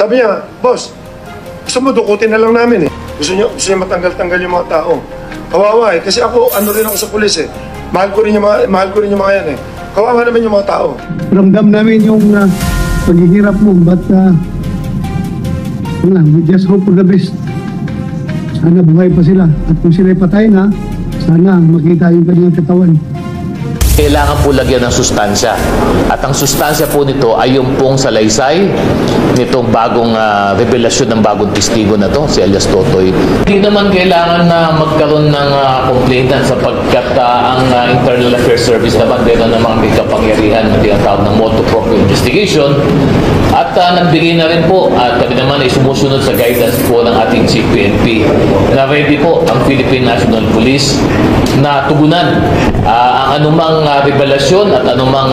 Sabi niya, boss, gusto mo dukutin na lang namin eh. Gusto niyo matanggal-tanggal yung mga tao. Kawawa eh, kasi ako, ano rin ako sa pulis eh. Mahal ko rin yung mga yan eh. Kawawa naman yung mga tao. Ramdam namin yung paghihirap mo, but we just hope for the best. Sana buhay pa sila. At kung sila'y patay na, sana makita yung kanyang katawan. Kailangan po lagyan ng sustansya. At ang sustansya po nito ay yung pong salaysay nitong bagong revelasyon ng bagong testigo na to, si alias Totoy. Hindi naman kailangan na magkaroon ng complainant sapagkat ang Internal Affairs Service naman meron namang may kapangyarihan na tinatawag ng motu proprio investigation. At nagbigay na rin po, at kami naman ay sumusunod sa guidance po ng ating Chief PNP na ready po ang Philippine National Police na tugunan ang anumang revelasyon at anumang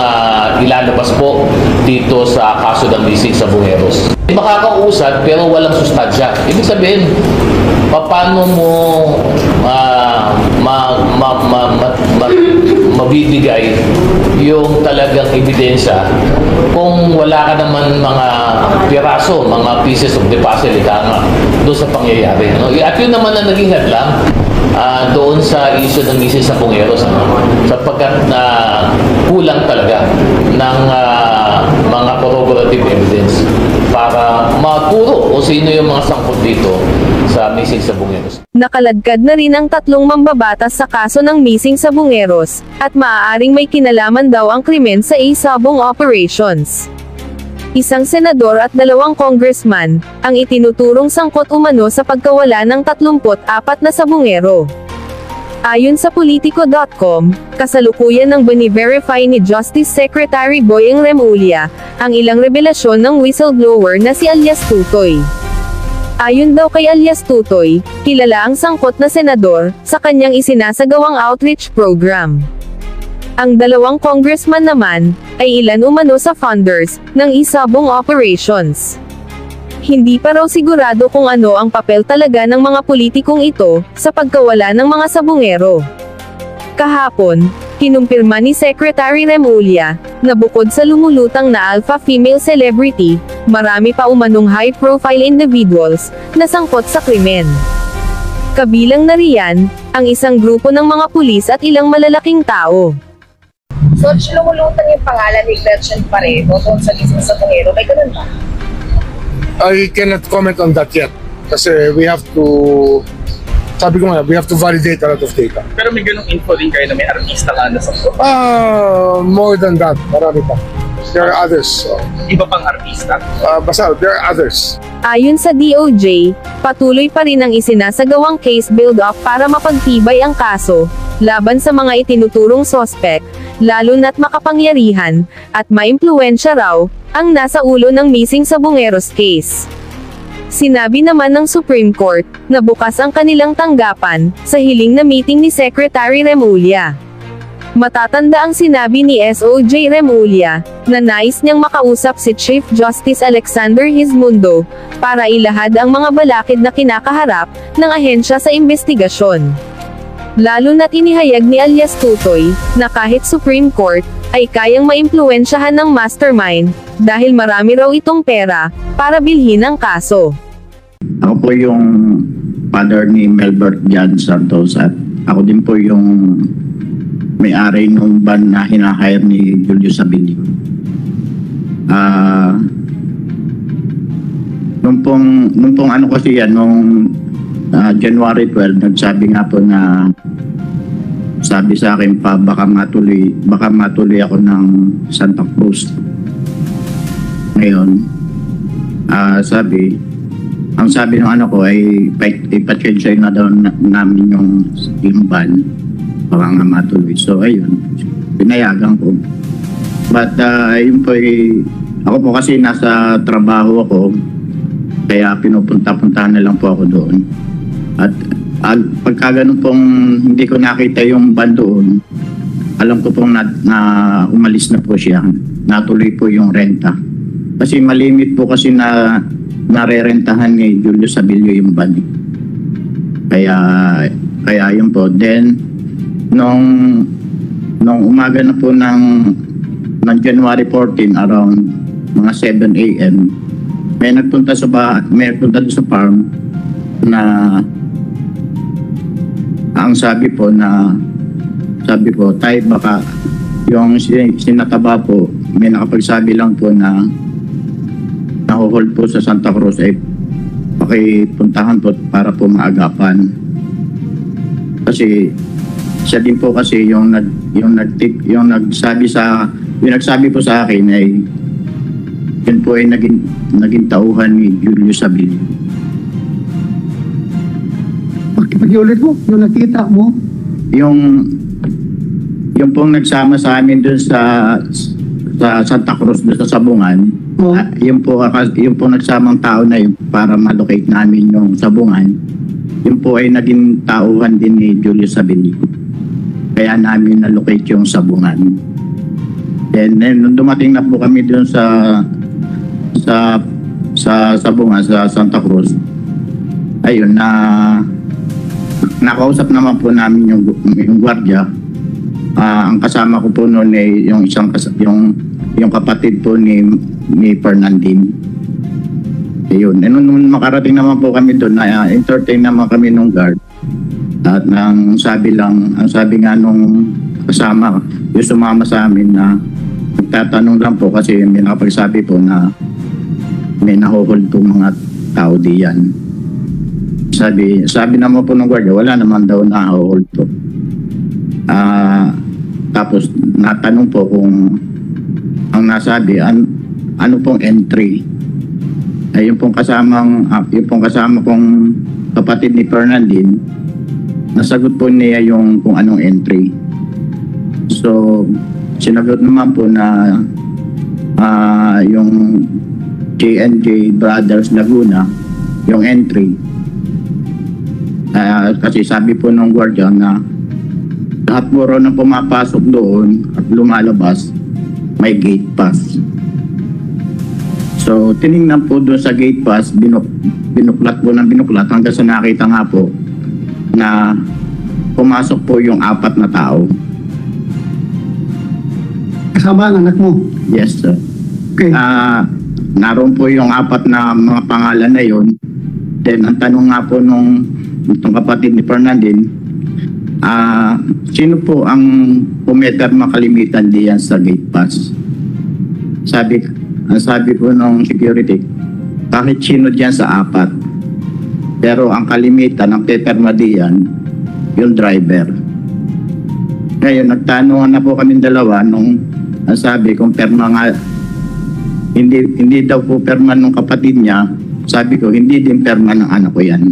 ilalabas po dito sa kaso ng missing sa Bungeros. Makakausad pero walang sustansya. Ibig sabihin, paano mo mabibigay yung talagang ebidensya kung wala ka naman mga piraso, mga pieces of the puzzle doon sa pangyayari. No? At yun naman ang naging hadlang doon sa issue ng missing sa Bungeros, sapagkat kulang talaga ng mga corroborative evidence para maturo kung sino yung mga sangkot dito sa missing sa Bungeros. Nakaladkad na rin ang 3 mambabatas sa kaso ng missing sa Bungeros, at maaaring may kinalaman daw ang krimen sa Sabong operations. Isang senador at 2 congressman ang itinuturong sangkot umano sa pagkawala ng 34 na sabungero. Ayon sa Politico.com, kasalukuyan ng bini-verify ni Justice Secretary Boyeng Remulla ang ilang revelasyon ng whistleblower na si alias Tutoy. Ayon daw kay alias Tutoy, kilala ang sangkot na senador sa kanyang isinasagawang outreach program. Ang 2 congressman naman ay ilan umano sa funders ng Sabong operations. Hindi pa raw sigurado kung ano ang papel talaga ng mga politikong ito sa pagkawala ng mga sabungero. Kahapon, kinumpirma ni Secretary Remulla na bukod sa lumulutang na alpha female celebrity, marami pa umanong high-profile individuals na sangkot sa krimen. Kabilang na riyan ang isang grupo ng mga pulis at ilang malalaking tao. So, lumulutan yung pangalan ni Gretchen Parejo doon sa mismo sa Bungeros. May ganun ba? I cannot comment on that yet. Kasi we have to, sabi ko nga, we have to validate a lot of data. Pero may ganung info din kayo na may artista nga na sa More than that. Marami pa. There are others. Iba pang artista? Basta, there are others. Ayon sa DOJ, patuloy pa rin ang isinasagawang case build-up para mapagtibay ang kaso laban sa mga itinuturong sospek, lalo na't makapangyarihan at maimpluwensya raw ang nasa ulo ng missing sa Bungeros case. Sinabi naman ng Supreme Court na bukas ang kanilang tanggapan sa hiling na meeting ni Secretary Remulla. Matatanda ang sinabi ni SOJ Remulla na nais niyang makausap si Chief Justice Alexander Hizmundo para ilahad ang mga balakid na kinakaharap ng ahensya sa investigasyon. Lalo na't inihayag ni alias Tutoy na kahit Supreme Court ay kayang maimpluwensyahan ng mastermind dahil marami raw itong pera para bilhin ang kaso. Ako po yung father ni Melbert Jan Santos at ako din po yung may-ari ng van na hinahire ni Julius Abilio. Nung pong ano kasi yan, nung January 12, nagsabi nga po na sabi sa akin pa baka matuloy ako ng Santa Cruz. Ngayon, ang sabi ng ano ko ay ipatensya na daw namin yung van baka nga matuloy. So ayun, pinayagan ko. But yun po ako po kasi nasa trabaho ako, kaya pinupunta-puntahan na lang po ako doon. At pagka ganun pong hindi ko nakita yung van doon, alam ko pong na umalis na po siya. Natuloy po yung renta. Kasi malimit po kasi na narerentahan ni Julius Abilio yung van. Kaya yun po. Then, nung umaga na po ng January 14, around mga 7 a.m., may nagpunta doon sa farm na ang sabi po, tayo baka yung sinataba po, may nakapagsabi lang po na nahuhold po sa Santa Cruz ay pakipuntahan po para po maagapan. Kasi siya din po kasi yung nagsabi po sa akin ay yun po ay naging tauhan ni Julius Abilio. Pakiulit mo, yung nakita mo. Yung pong nagsama sa amin doon sa Santa Cruz, doon sa Sabungan, Oo. yung po nagsamang tao na yun para malocate namin yung Sabungan, yun po ay naging tauhan din ni Julius Abilio. Kaya namin na-locate yung Sabungan. Then nung dumating na po kami doon sa Sabungan, sa Santa Cruz, ayun, nakausap naman po namin yung gwardiya. Ang kasama ko po noon ay yung kapatid po ni Fernandine. Ayun. Nung makarating naman po kami doon, entertain naman kami nung guard. At ang sabi nga nung kasama, yung sumama sa amin na nagtatanong lang po kasi may nakapagsabi po na may nahuhold po mga tao diyan. Sabi naman po ng guardia, wala naman daw nahuhold po. Tapos natanong po kung ang nasabi, ano pong entry. Ay yung pong kasama kong kapatid ni Fernandine, nasagot po niya yung kung anong entry. So, sinagot naman po na yung J&J Brothers Laguna, yung entry. Kasi sabi po ng guardian na lahat po rin na pumapasok doon at lumalabas, may gate pass. So, tinignan po doon sa gate pass, binuklat hanggang sa nakita nga po na pumasok po yung 4 na tao. Kasama ang anak mo. Yes, sir. Okay. Naroon po yung 4 na mga pangalan na yon. Then, ang tanong nga po itong kapatid ni Fernandine, sino po ang pumeter makalimitan diyan sa gate pass? Sabi po ng security, kahit sino diyan sa 4. Pero ang kalimitan ng peperma diyan, yung driver. Ngayon, nagtanungan na po kami dalawa nung sabi kung perma nga, hindi daw po perma ng kapatid niya. Sabi ko, hindi din perma ng anak ko yan.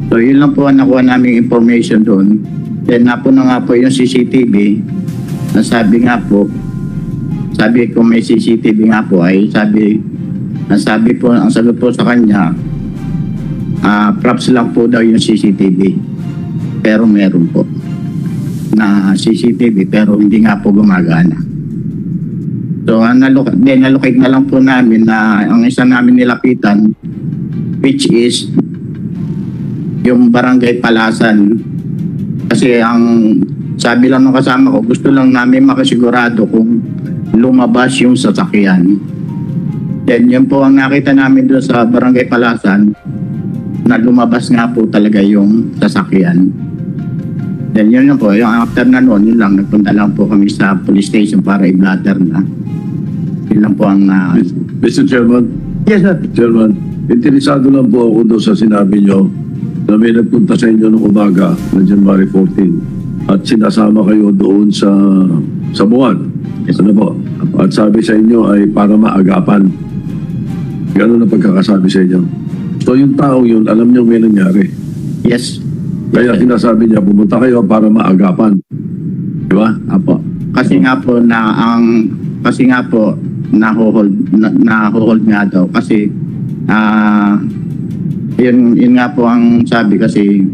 So, yun lang po ang nakuha naming information doon. Then, napo na nga po yung CCTV. Sabi ko may CCTV nga po ay sabi po, ang sagot po sa kanya, props lang po daw yung CCTV. Pero meron po na CCTV pero hindi nga po gumagana. So, nalocate na lang po namin na ang isa namin nilapitan, which is yung Barangay Palasan. Kasi ang sabi lang ng kasama ko, gusto lang namin makasigurado kung lumabas yung sasakyan. Then yun po ang nakita namin doon sa Barangay Palasan, na lumabas nga po talaga yung sasakyan. Then yun po, yung after na noon, yun lang, nagpunta lang po kami sa police station para i-blatter na. Yun lang po ang... Mr. Chairman? Yes, sir. Chairman, interesado lang po ako doon sa sinabi nyo na may nagpunta sa inyo ng umaga ng January 14 at sinasama kayo doon sa Buwan. Yes. Ano po? At sabi sa inyo ay para maagapan. Gano'n ang pagkakasabi sa inyo. So yung tao yun, alam niyo may nangyari. Yes. Kaya sinasabi niya, pumunta kayo para maagapan. Di ba? Apo. Kasi nga po nahuhold nga daw kasi yun nga po ang sabi kasi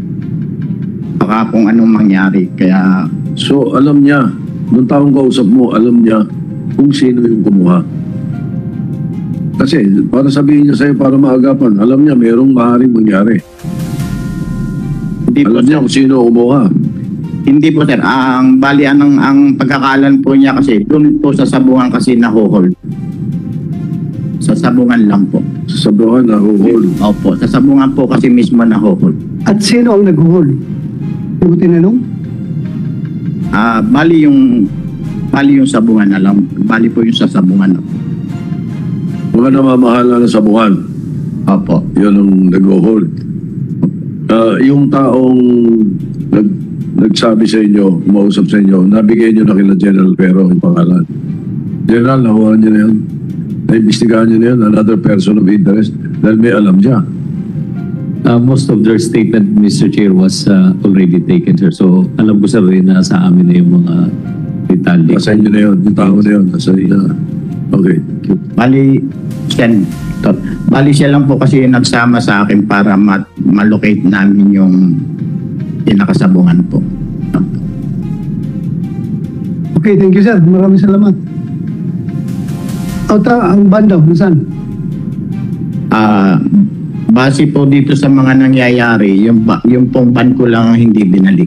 baka kung anong mangyari kaya So alam niya, nung taong kausap mo, alam niya kung sino yung kumuha. Kasi para sabihin niya sa'yo para maagapan, alam niya mayroong maaaring mangyari. hindi po, Alam niya kung sino kumuha. hindi po sir, ang bali ang pagkakalan po niya kasi doon po sa Sabungan kasi nahuhold. Sa sabungan lang po. Sa sabungan na hold. Opo, sa sabungan po kasi mismo na-hold. At sino ang nag-hold? Hindi mo tinanong? Bali yung sabungan na lang. Bali po yung sa sabungan na. Mga namamahala na sabungan. Opo. Yun ang nag-hold. Yung taong nagsabi sa inyo, umausap sa inyo, nabigay nyo na kila General Pero yung pangalan. General, nakuha nyo na yun. Naimbestigahan nyo na yun, another person of interest, dahil may alam siya. Most of their statement, Mr. Chair, was already taken, sir. So, alam ko, sir, na sa amin na yung mga detalye. Nasa inyo na yun, yung tao na yun, nasa inyo. Okay. Bali siya lang po kasi nagsama sa akin para malocate namin yung pinakasabungan po. Okay, thank you, sir. Maraming salamat. Ang bandaw, nasaan? Base po dito sa mga nangyayari, yung pong ban ko lang ang hindi binalik.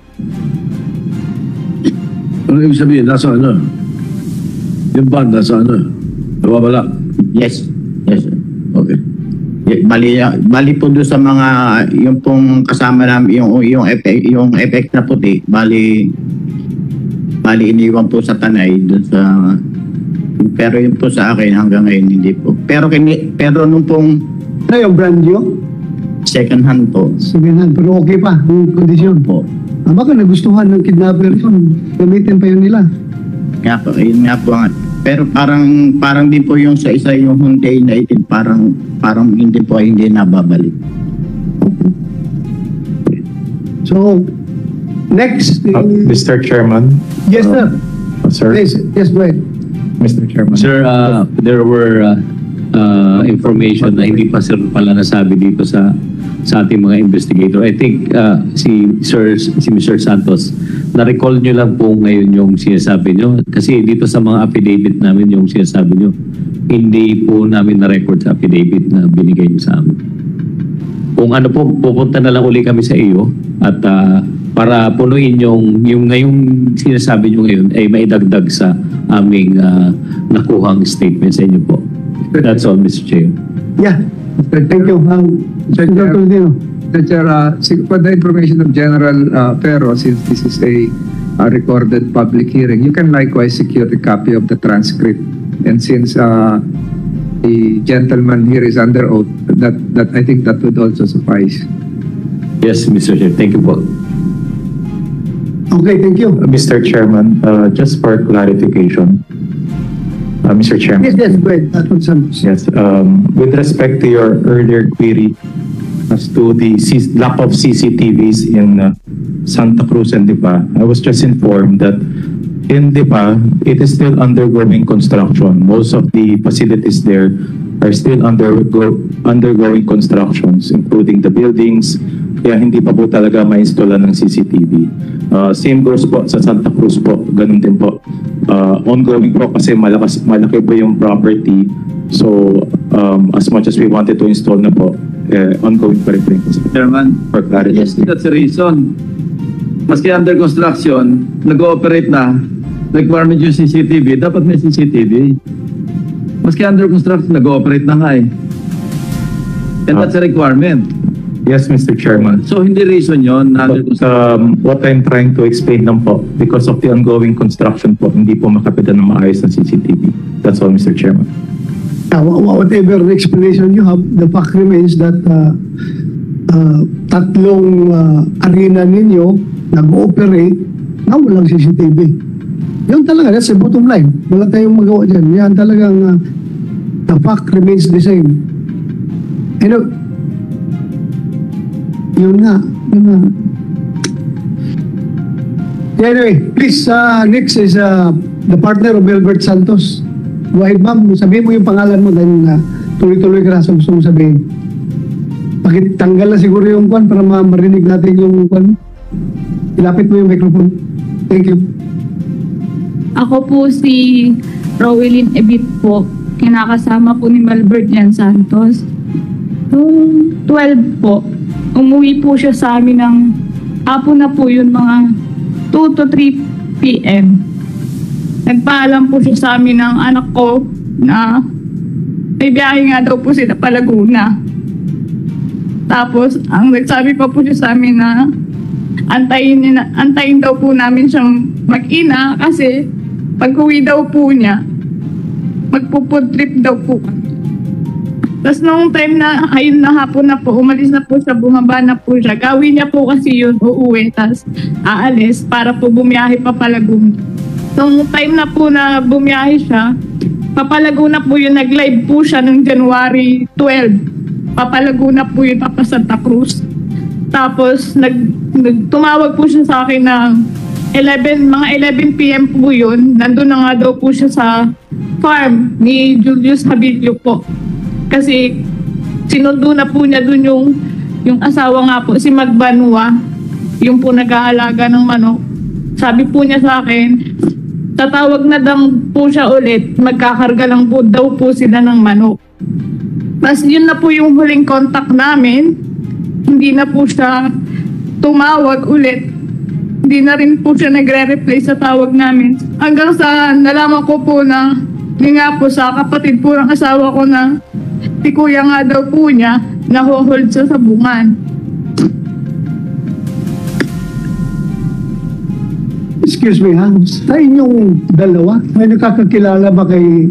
Ano ibig sabihin? Nasa ano? Yung band, nasa ano? Nawawala? Yes. Yes, sir. Okay. Bali po doon sa mga yung pong kasama namin yung effect na puti, bali iniwan po sa tanay doon sa, pero yun po sa akin hanggang ngayon hindi po. Pero nung pong Ano yung brand yun? second hand po. Second hand, pero okay pa yung kondisyon Po. Baka nagustuhan ng kidnapper yun. Gamitin pa yun nila. Yun nga po. Pero parang din po yung sa isa yung Hyundai na itin, parang hindi nababalik. So, next. Mr. Chairman. Yes, sir. Sir. Yes, go ahead. Mr. Chairman. Sir, there were information na hindi pa, sir, pala nasabi dito sa ating mga investigator. I think si Mr. Santos, na-recall nyo lang po ngayon yung sinasabi nyo. Kasi dito sa mga affidavit namin, yung sinasabi nyo, hindi po namin na-record sa affidavit na binigay nyo sa amin. Kung ano po, pupunta na lang uli kami sa iyo at para punuin yung ngayong sinasabi nyo ngayon ay maidagdag sa aming nakuhang statement sa inyo po. That's all, Mr. Chair. Yeah. Thank you. Senator Tolentino. For the information of General Pero, since this is a recorded public hearing, you can likewise secure a copy of the transcript. And since the gentleman here is under oath, that I think that would also suffice. Yes, Mr. Chair. Thank you po. Okay, thank you. Mr. Chairman, just for clarification, Mr. Chairman. Yes, go ahead. Yes, with respect to your earlier query as to the lack of CCTVs in Santa Cruz and Dipa, I was just informed that in Dipa, it is still undergoing construction. Most of the facilities there are still undergoing constructions, including the buildings. Kaya hindi pa po talaga ma-installan ng CCTV. Same goes po sa Santa Cruz po, ganun din po. Ongoing po kasi malaki po yung property. So, as much as we wanted to install na po, ongoing pa rin po. Chairman, for clarity. yes, that's the reason. Maski under construction, nag-ooperate na, requirement yung CCTV, dapat may CCTV. Maski under construction, nag-ooperate na nga eh. And that's a requirement. Yes, Mr. Chairman. So, hindi reason yun na under construction. What I'm trying to explain lang po, because of the ongoing construction po, hindi po makapitan ng maayos na CCTV. That's all, Mr. Chairman. Whatever explanation you have, the fact remains that tatlong arena ninyo nag-ooperate na walang CCTV. Yun talaga, that's the bottom line. Wala tayong magawa dyan. Yan talagang the fact remains the same. Yun nga. Anyway, please, next is the partner of Albert Santos. Go ahead, ma'am. Sabihin mo yung pangalan mo dahil tuloy-tuloy ka na sa gusto mong sabihin. Pakitanggal na siguro yung kwan para marinig natin yung kwan. Ilapit mo yung microphone. Thank you. Ako po si Rowelyn Ebit po. Kinakasama po ni Albert Jan Santos. Noong 12 po, umuwi po siya sa amin ng hapon na po yun, mga 2 to 3 p.m. Nagpaalam po siya sa amin ng anak ko na may biyahe nga daw po sila pa Laguna. Tapos, ang nagsabi pa po siya sa amin na antayin daw po namin siyang mag-ina kasi pag uwi daw po niya, magpo-food trip daw po. Tapos nung time na, ayun na hapon na po, umalis na po siya, bumaba na po siya. Gawin niya po kasi yun, uuwi, tapos aalis para po bumiyahe pa Laguna. Nung time na po na bumiyahe siya, Papalaguna po yun, nag-live po siya noong January 12. Papalaguna po yun, Papa Santa Cruz. Tapos, tumawag po siya sa akin ng mga 11 p.m. po yun. Nandun na nga daw po siya sa farm ni Julius Habilio po. Kasi, sinundo na po niya dun yung asawa nga po, si Magbanua, yung po nag-aalaga ng manok. Sabi po niya sa akin, tatawag na daw po siya ulit, magkakarga lang po daw po sila ng manok. Tapos yun na po yung huling contact namin, hindi na po siya tumawag ulit. Hindi na rin po siya nagre-reply sa tawag namin. Hanggang sa nalaman ko po na, hindi nga po sa kapatid po ng asawa ko na si kuya nga daw po niya, naho-hold sa sabungan. Excuse me ha, sa inyong dalawa, may nakakakilala ba kay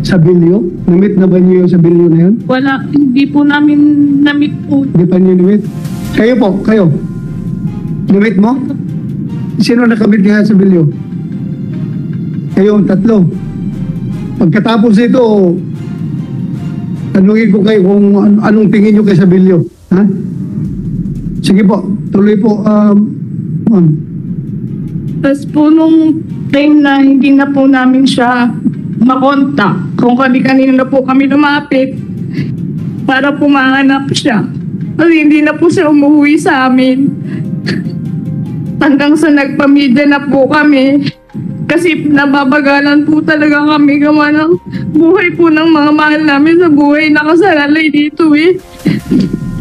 Sabilio? Namit na ba niyo yung Sabilio na yun? Wala, hindi po namin namit po. Hindi pa niyo namit? Kayo po, kayo. Namit mo? Sino nakamit kaya Sabilio? Kayo, tatlo. Pagkatapos ito, tanungin ko kayo kung anong tingin nyo kay Sabilio. Ha? Sige po, tuloy po. Tapos po nung time na hindi na po namin siya makontak, kung kani-kanino na po kami lumapit para po mahanap siya. Kasi hindi na po siya umuwi sa amin. Hanggang sa nagpamilya na po kami. Kasi nababagalan po talaga kami gawa ng buhay po ng mga mahal namin sa buhay nakasalalay dito eh.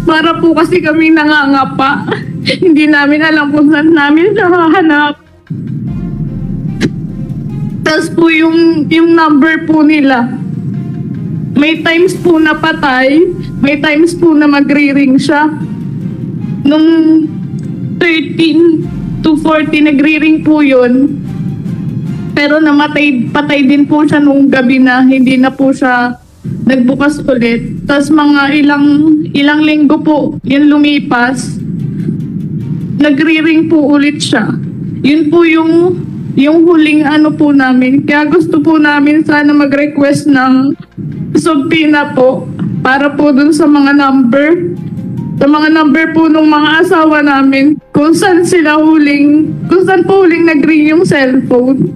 Para po kasi kami nangangapa. Hindi namin alam kung saan namin siya hahanap. Tapos po yung number po nila, may times po na patay, may times po na magre-ring siya. Nung 13 to 40 nagre-ring po yun, pero patay din po siya nung gabi na hindi na po siya nagbukas ulit. Tapos mga ilang linggo po yung lumipas, nagre-ring po ulit siya. Yun po yung huling ano po namin. Kaya gusto po namin sana mag-request ng subpoena po para po dun sa mga number. Sa mga number po ng mga asawa namin kung saan po huling nag-ring yung cellphone.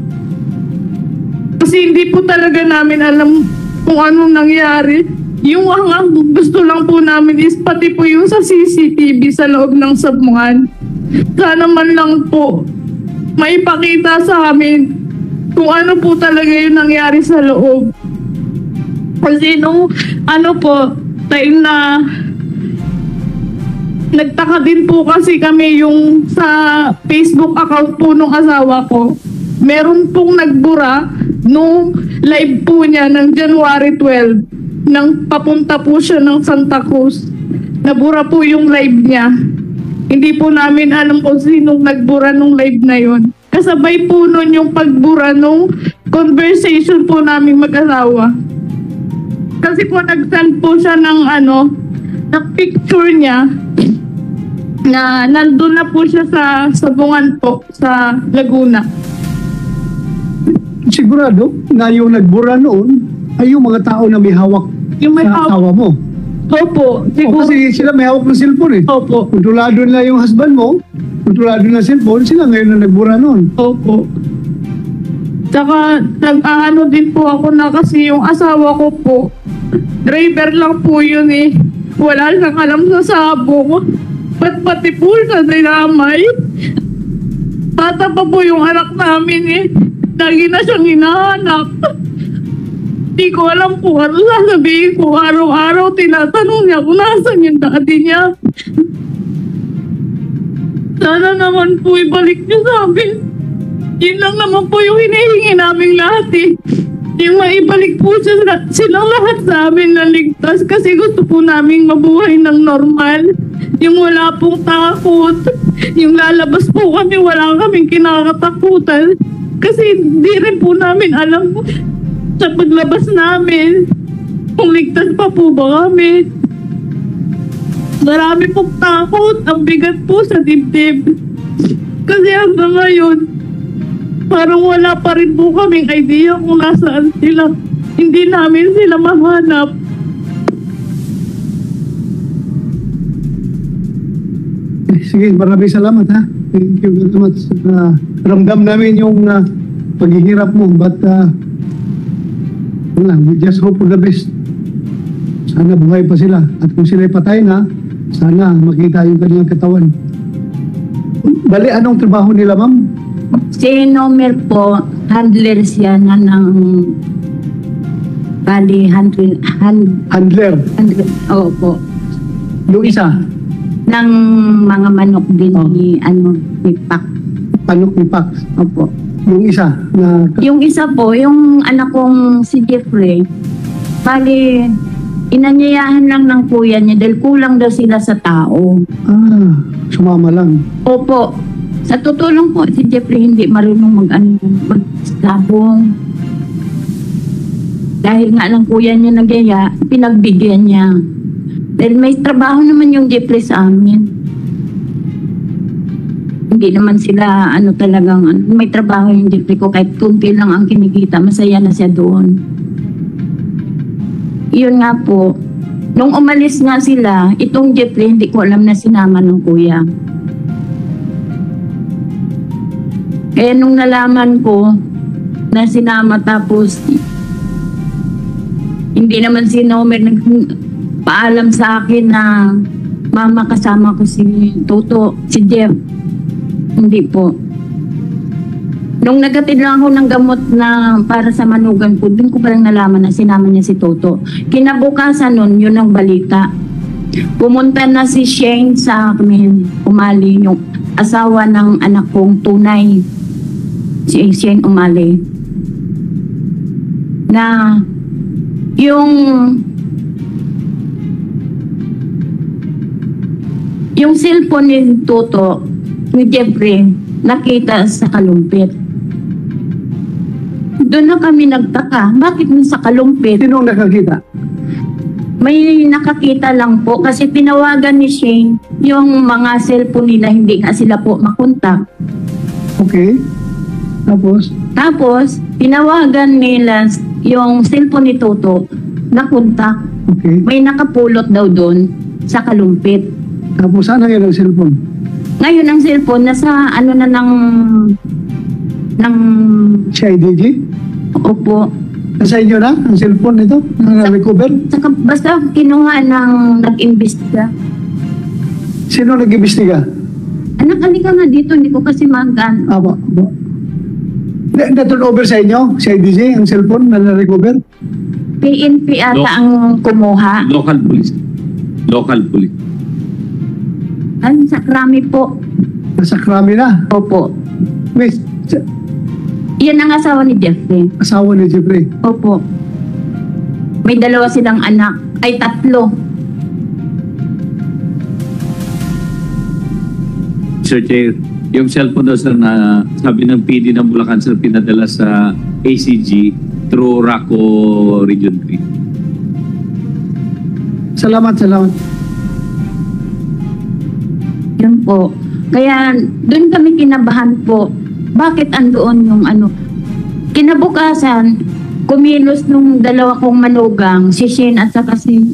Kasi hindi po talaga namin alam kung anong nangyari. Yung gusto lang po namin is pati po yung sa CCTV sa loob ng sabungan. Sana man lang po maipakita sa amin kung ano po talaga yung nangyari sa loob. Kasi nung time na nagtaka din po kasi kami yung sa Facebook account po nung asawa ko. Meron pong nagbura nung live po niya ng January 12 nang papunta po siya ng Santa Cruz. Nabura po yung live niya. Hindi po namin alam kung sinong nagbura nung live na yon. Kasabay po nun yung pagbura nung conversation po namin mag-asawa. Kasi po nag-send po siya ng ng picture niya na nandun na po siya sa sabungan po sa Laguna. Sigurado na yung nagbura noon ay yung mga tao na may hawak sa asawa mo. Opo. Kasi sila may hawak ng cellphone eh. Opo. Kontrolado nila yung husband mo, kontrolado na cellphone, sila ngayon na nagbura noon. Opo. Tsaka nag-ano din po ako na kasi yung asawa ko po, driver lang po yun eh. Wala siyang alam sa sabong. Pati po siya dinamay. Bata pa po yung anak namin eh. Lagi na siyang hinahanap. Hindi ko alam kung ano sasabihin ko. Araw-araw tinatanong niya kung nasan yung daddy niya. Sana naman po ibalik niyo sa amin. Yun lang naman po yung hinihingi naming lahat eh. yung maibalik po silang lahat sa amin na ligtas kasi gusto po namin mabuhay ng normal. Yung wala pong takot. Yung lalabas po kami, wala kaming kinakatakutan. Kasi di rin po namin alam sa paglabas namin kung ligtas pa po ba kami. Marami pong takot. Ang bigat po sa dibdib. Kasi hanggang ngayon, parang wala pa rin po kaming idea kung nasaan sila. Hindi namin sila mahanap. Sige, maraming salamat ha. Thank you very much. Ramdam namin yung paghihirap mo, but we just hope for the best. Sana buhay pa sila. At kung sila'y patay na, sana makita yung kanyang katawan. Bali, anong trabaho nila, ma'am? Si Nomer po, handler siya na ng bali, handler. Opo. Yung isa? Ng mga manok din ni Pak. Manok ni Pak? Opo. Yung isa? Yung isa po, yung anak kong si Jeffrey, bali, inanyayahan lang ng kuya niya dahil kulang daw sila sa tao. Sumama lang. Opo. Sa tutulong po, si Jeffrey hindi marunong magsabong. Dahil nga lang kuya niya nagyaya, pinagbigyan niya. Dahil may trabaho naman yung Jeffrey sa amin. Hindi naman sila talagang may trabaho yung Jeffrey ko kahit kunti lang ang kinikita, masaya na siya doon. Iyon nga po, nung umalis nga sila, itong Jeffrey hindi ko alam na sinama ng kuya. Kaya nung nalaman ko na sinama tapos hindi naman si Nomer nagpaalam sa akin na mama kasama ko si Toto, si Jeff. Hindi po. Nung nagatid lang ako ng gamot na para sa manugan po, dun ko palang nalaman na sinama niya si Toto. Kinabukasan nun, yun ang balita. Pumunta na si Shane sa amin, Umali, yung asawa ng anak kong tunay, si Shane Umali. Na yung cellphone ni Toto, ni Jeffrey, nakita sa kalumpit. Doon na kami nagtaka. Bakit sa kalumpit? Sino nakakita? May nakakita lang po kasi tinawagan ni Shane yung mga cellphone nila, hindi nga sila po makontak. Okay. Tapos, tinawagan nila yung cellphone ni Toto na kontak. Okay. May nakapulot daw doon sa kalumpit. Tapos, saan ang yung cellphone? Ngayon ang cellphone nasa na ng CIDG? Opo. Nasa inyo na ang cellphone nito? Na-recover? Basta kinuha ng nag-imbestiga. Sino nag-imbestiga? Anak, halika nga dito. Hindi ko kasi magan. Aba. Na-turn over sa inyo? CIDG, ang cellphone na na-recover? PNP ata ang kumuha. Local police. Sa Krami po. Nasa Krami na? Opo. Wait. Yan ang asawa ni Jeffrey. Asawa ni Jeffrey? Opo. May 2 silang anak. Ay, 3. Sir Chair, yung cellphone daw sir na sabi ng PD ng Bulacan sir pinadala sa ACG through RACO Region 3. Salamat. Yun po. Kaya doon kami kinabahan po. Bakit andoon yung Kinabukasan, kumilos nung 2 kong manugang, si Shane at saka si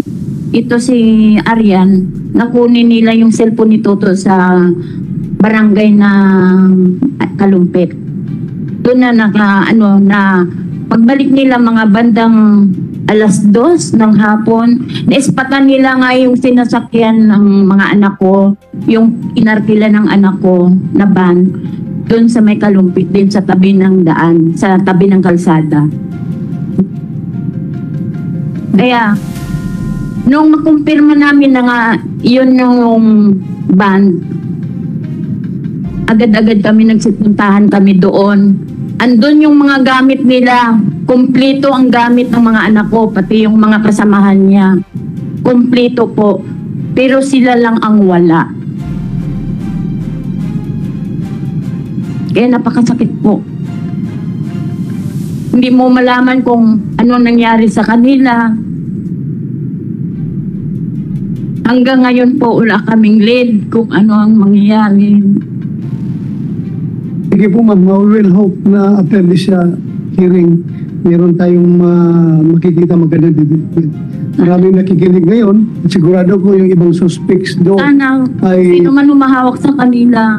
Arian, nakunin nila yung cellphone ni Toto sa barangay ng Kalumpit. Doon na pagbalik nila mga bandang 2:00 ng hapon, naispatan nila nga yung sinasakyan ng mga anak ko, yung inarkila ng anak ko na van, doon sa may Kalumpit din sa tabi ng daan, sa tabi ng kalsada. Kaya, nung makumpirma namin na nga yun yung van, agad-agad kami nagsipuntahan kami doon. andun yung mga gamit nila. Kumpleto ang gamit ng mga anak ko, pati yung mga kasamahan niya. Kumpleto po. Pero sila lang ang wala. Kaya napakasakit po. Hindi mo malaman kung ano nangyari sa kanila. Hanggang ngayon po wala kaming lead kung ano ang mangyayari. Sige po ma'am, we will hope na after this hearing, meron tayong makikita magandang development. Maraming nakikinig ngayon, at sigurado ko yung ibang suspects doon Sana, ay... sino man humahawak sa kanila.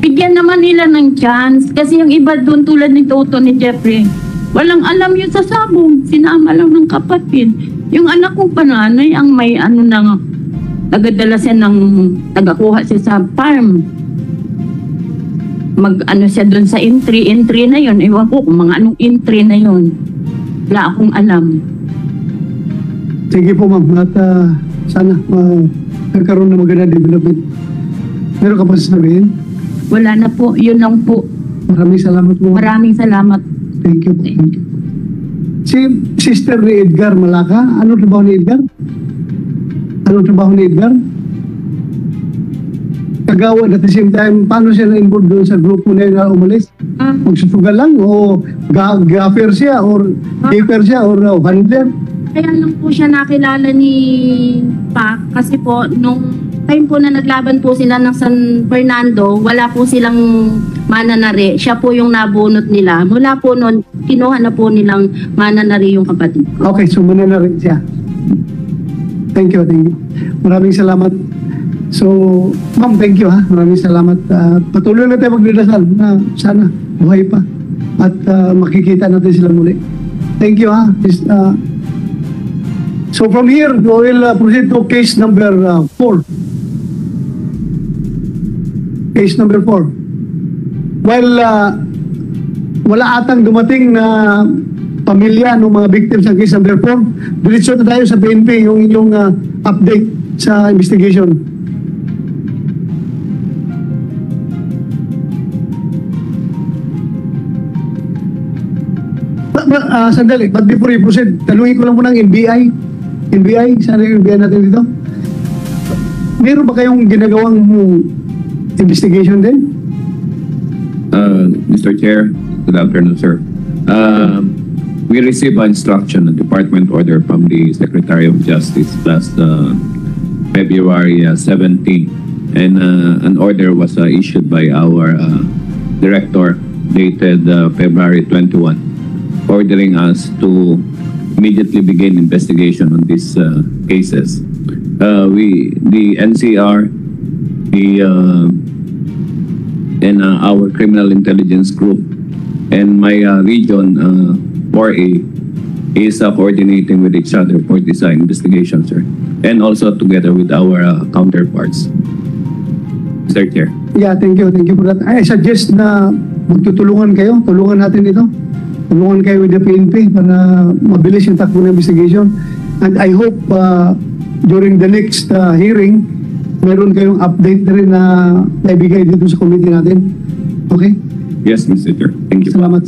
Bigyan naman nila ng chance. Kasi yung iba doon tulad ni Toto, ni Jeffrey, walang alam yun sa sabong. Sinama lang ng kapatid. Yung anak kong pananay ang may ano nang tagadala siya ng tagakuha siya sa farm. Mag-ano siya doon sa entry na yon. Ewan ko kung mga anong entry na yon. Wala akong alam. Sige po ma'am, at sana nagkaroon ng magandang development. Meron ka pa sasabihin? Wala na po, yun lang po. Maraming salamat po. Maraming salamat. Thank you. Thank you. Si sister ni Edgar Malaka, ano trabaho ni Edgar? Ano trabaho ni Edgar? Kagawad at the same time, paano siya na-involved doon sa grupo na yun na umalis? Magsusugal lang o gaffer siya or keeper siya or handler? Kaya lang po siya nakilala ni Pac kasi po nung time po na naglaban po sila ng San Fernando, wala po silang mananari. Siya po yung nabunot nila. Mula po noon, kinuha na po nilang mananari yung kapatid ko. Okay, so mananari siya. Thank you, thank you. Maraming salamat. So, ma'am, thank you ha. Maraming salamat. Patuloy na tayo magdadasal na sana buhay pa at makikita natin sila muli. Thank you ha. So from here, we will proceed to case number 4. Case number 4. Well, wala atang dumating na pamilya ng mga victims ng case number 4. Diretso na tayo sa PNP, yung inyong update sa investigation. Sandali, but before you proceed, tanungin ko lang muna ng NBI, sana yung NBI natin dito. Meron ba kayong ginagawang investigation din? Mr. Chair, good afternoon, sir. We received an instruction, a department order from the Secretary of Justice last February 17, and an order was issued by our director dated February 21, ordering us to immediately begin investigation on these cases. The NCR, and our criminal intelligence group, and my region 4A is coordinating with each other for this investigation, sir, and also together with our counterparts. Mr. Chair. Yeah, thank you for that. I suggest na magtutulungan kayo, tulungan natin ito. Tulungan kayo with the PNP para mabilis yung takbo ng investigation. And I hope during the next hearing, meron kayong update na rin na naibigay dito sa committee natin. Okay? Yes, Mr. Chair. Thank you. Salamat.